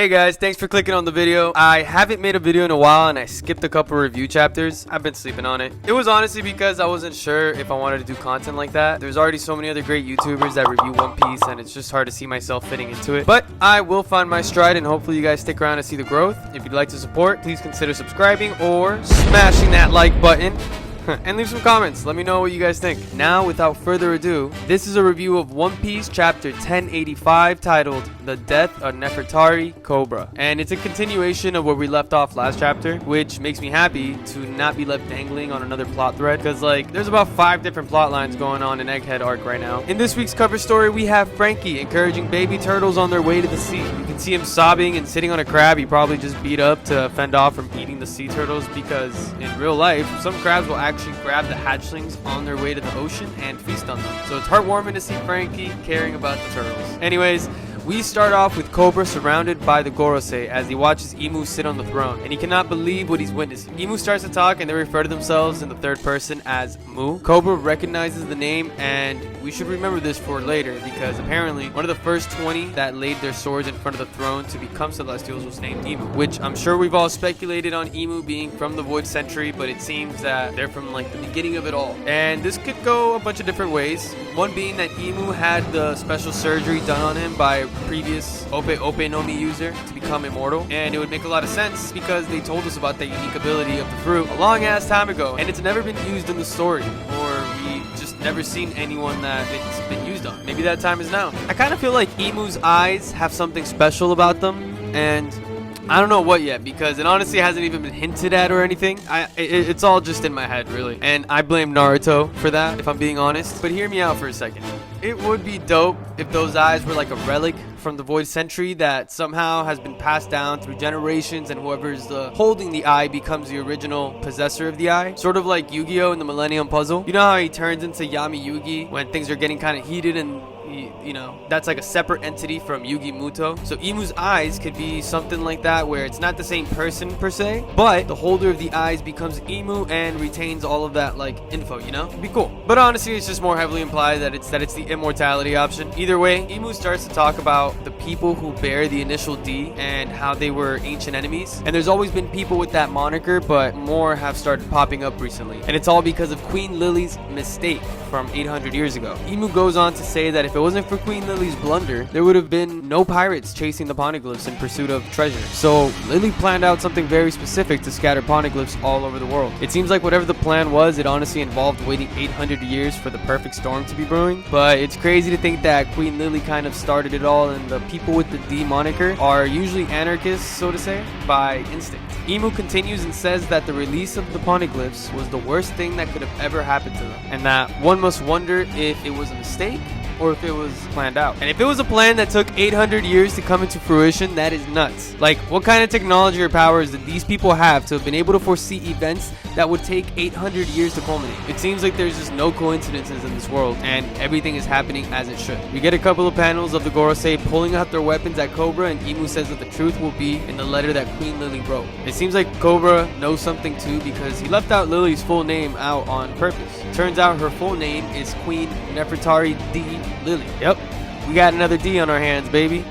Hey guys, thanks for clicking on the video. I haven't made a video in a while and I skipped a couple review chapters. I've been sleeping on it. It was honestly because I wasn't sure if I wanted to do content like that. There's already so many other great YouTubers that review One Piece and it's just hard to see myself fitting into it. But I will find my stride and hopefully you guys stick around to see the growth. If you'd like to support, please consider subscribing or smashing that like button. And leave some comments. Let me know what you guys think. Now, without further ado, this is a review of One Piece chapter 1085 titled The Death of Nefertari Cobra. And it's a continuation of where we left off last chapter, which makes me happy to not be left dangling on another plot thread. Because, there's about 5 different plot lines going on in Egghead arc right now. In this week's cover story, we have Frankie encouraging baby turtles on their way to the sea. You can see him sobbing and sitting on a crab he probably just beat up to fend off from eating the sea turtles, because in real life, some crabs will actually grab the hatchlings on their way to the ocean and feast on them. So it's heartwarming to see Frankie caring about the turtles. Anyways, we start off with Cobra surrounded by the Gorosei as he watches Imu sit on the throne, and he cannot believe what he's witnessing. Imu starts to talk and they refer to themselves in the third person as Mu. Cobra recognizes the name, and we should remember this for later because apparently one of the first 20 that laid their swords in front of the throne to become Celestials was named Imu, which I'm sure we've all speculated on Imu being from the Void Century, but it seems that they're from the beginning of it all. And this could go a bunch of different ways. One being that Imu had the special surgery done on him by a previous Ope no Mi user to become immortal, and it would make a lot of sense because they told us about the unique ability of the fruit a long ass time ago, and it's never been used in the story, or we just never seen anyone that it's been used on. Maybe that time is now. I kind of feel like Imu's eyes have something special about them, and I don't know what yet because it honestly hasn't even been hinted at or anything. It's all just in my head, really. And I blame Naruto for that, if I'm being honest. But hear me out for a second. It would be dope if those eyes were like a relic from the Void Century that somehow has been passed down through generations, and whoever's holding the eye becomes the original possessor of the eye. Sort of like Yu-Gi-Oh! In the Millennium Puzzle. You know how he turns into Yami Yugi when things are getting kind of heated, and that's like a separate entity from Yugi Muto. So Imu's eyes could be something like that, where it's not the same person per se, but the holder of the eyes becomes Imu and retains all of that info, It'd be cool. But honestly, it's just more heavily implied that it's the immortality option. Either way, Imu starts to talk about the people who bear the initial D and how they were ancient enemies. And there's always been people with that moniker, but more have started popping up recently. And it's all because of Queen Lili's mistake from 800 years ago. Imu goes on to say that if it wasn't for Queen Lili's blunder, there would have been no pirates chasing the poneglyphs in pursuit of treasure. So Lili planned out something very specific to scatter poneglyphs all over the world. It seems like whatever the plan was, it honestly involved waiting 800 years for the perfect storm to be brewing. But it's crazy to think that Queen Lili kind of started it all, and the people with the D moniker are usually anarchists, so to say, by instinct. Imu continues and says that the release of the poneglyphs was the worst thing that could have ever happened to them, and that one must wonder if it was a mistake or if it was planned out. And if it was a plan that took 800 years to come into fruition, that is nuts. What kind of technology or powers did these people have to have been able to foresee events that would take 800 years to culminate? It seems like there's just no coincidences in this world, and everything is happening as it should. We get a couple of panels of the Gorosei pulling out their weapons at Cobra, and Imu says that the truth will be in the letter that Queen Lili wrote. It seems like Cobra knows something too, because he left out Lili's full name out on purpose. Turns out her full name is Queen Nefertari D. Lili. Yep, we got another D on our hands, baby.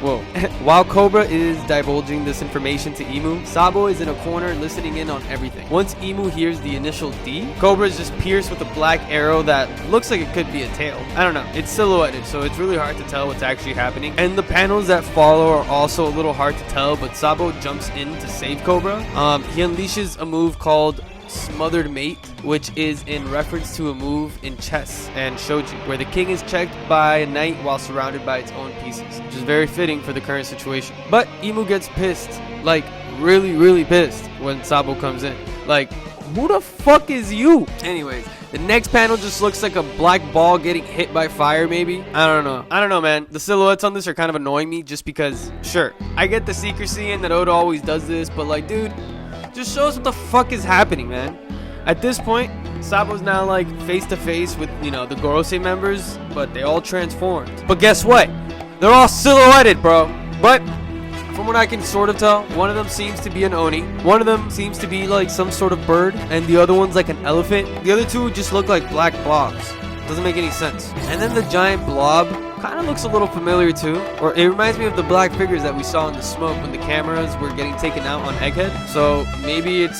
Whoa. While Cobra is divulging this information to Imu, Sabo is in a corner listening in on everything. Once Imu hears the initial D, Cobra is just pierced with a black arrow that looks like it could be a tail. I don't know. It's silhouetted, so it's really hard to tell what's actually happening. And the panels that follow are also a little hard to tell, but Sabo jumps in to save Cobra. He unleashes a move called Smothered Mate, which is in reference to a move in chess and shoji, where the king is checked by a knight while surrounded by its own pieces, which is very fitting for the current situation. But Imu gets pissed, really pissed when Sabo comes in. Who the fuck is you? Anyways, the next panel just looks like a black ball getting hit by fire, maybe. I don't know, man. The silhouettes on this are kind of annoying me just because, sure, I get the secrecy and that Oda always does this, but dude, just show us what the fuck is happening, man. At this point, Sabo's now face to face with, the Gorosei members, but they all transformed. But guess what? They're all silhouetted, bro. But from what I can sort of tell, one of them seems to be an Oni, one of them seems to be some sort of bird, and the other one's like an elephant. The other two just look like black blobs. Doesn't make any sense. And then the giant blob kind of looks a little familiar too. Or it reminds me of the black figures that we saw in the smoke when the cameras were getting taken out on Egghead. So maybe it's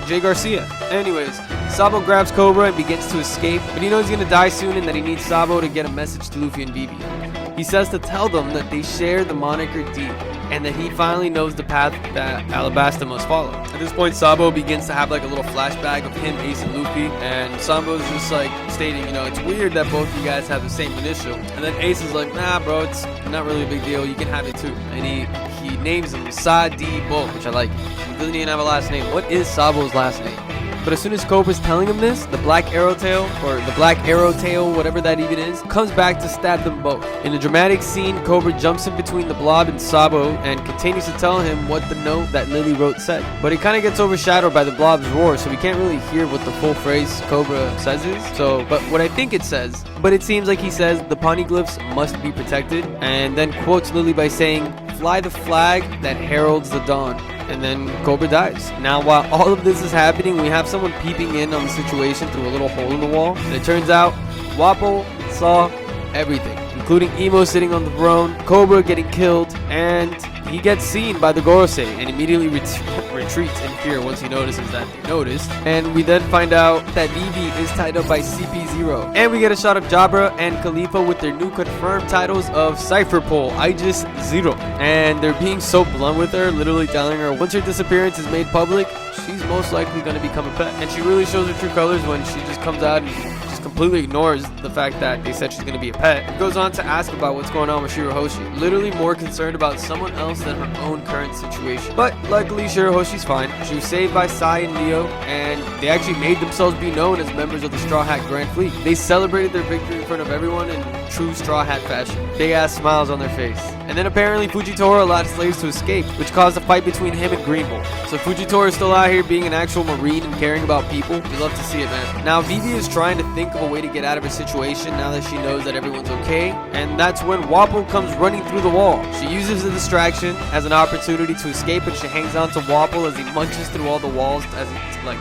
Jay Garcia. Anyways, Sabo grabs Cobra and begins to escape, but he knows he's gonna die soon and that he needs Sabo to get a message to Luffy and Vivi. He says to tell them that they share the moniker D, and that he finally knows the path that Alabasta must follow. At this point, Sabo begins to have like a little flashback of him, Ace, and Luffy, and Sabo's just like stating, you know, it's weird that both you guys have the same initial. And then Ace is like, nah, bro, it's not really a big deal. You can have it too. And he names him Sadibo, which I like. He doesn't even have a last name. What is Sabo's last name? But as soon as Cobra's telling him this, the Black Arrowtail, or the Black Arrowtail, whatever that even is, comes back to stab them both. In a dramatic scene, Cobra jumps in between the Blob and Sabo and continues to tell him what the note that Lili wrote said. But it kind of gets overshadowed by the Blob's roar, so we can't really hear what the full phrase Cobra says is. But what I think it says, but it seems like he says the poneglyphs must be protected, and then quotes Lili by saying, "Fly the flag that heralds the dawn." And then Cobra dies. Now, while all of this is happening, we have someone peeping in on the situation through a little hole in the wall. And it turns out, Wapol saw everything, including Emo sitting on the throne, Cobra getting killed, and he gets seen by the Gorosei and immediately retreats in fear once he notices that they noticed. And we then find out that Vivi is tied up by CP0. And we get a shot of Jabra and Khalifa with their new confirmed titles of Cypher Pole, Aegis Zero. And they're being so blunt with her, literally telling her once her disappearance is made public, she's most likely going to become a pet. And she really shows her true colors when she just comes out and completely ignores the fact that they said she's going to be a pet. It goes on to ask about what's going on with Shirahoshi, literally more concerned about someone else than her own current situation. But luckily Shirahoshi's fine. She was saved by Sai and Leo, and they actually made themselves be known as members of the Straw Hat Grand Fleet. They celebrated their victory in front of everyone in true Straw Hat fashion. Big ass smiles on their face. And then apparently Fujitora allowed slaves to escape, which caused a fight between him and Green Bull. So Fujitora is still out here being an actual marine and caring about people. We love to see it, man. Now Vivi is trying to think of a way to get out of her situation now that she knows that everyone's okay, and that's when Wapol comes running through the wall. She uses the distraction as an opportunity to escape, and she hangs on to Wapol as he munches through all the walls as he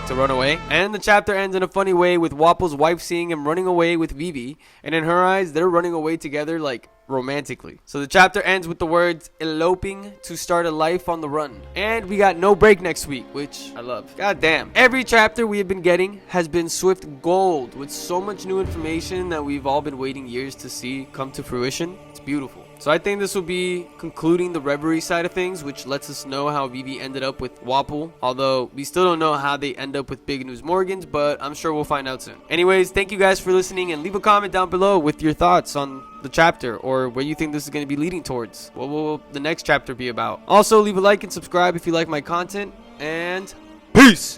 to run away. And the chapter ends in a funny way with Wapol's wife seeing him running away with Vivi, and in her eyes they're running away together like romantically. So the chapter ends with the words eloping to start a life on the run. And we got no break next week, which I love. God damn. Every chapter we have been getting has been swift gold with so much new information that we've all been waiting years to see come to fruition. It's beautiful. So I think this will be concluding the Reverie side of things, which lets us know how Vivi ended up with Wapol. Although we still don't know how they end up with Big News Morgans, but I'm sure we'll find out soon. Anyways, thank you guys for listening, and leave a comment down below with your thoughts on the chapter or where you think this is going to be leading towards. What will the next chapter be about? Also, leave a like and subscribe if you like my content, and peace!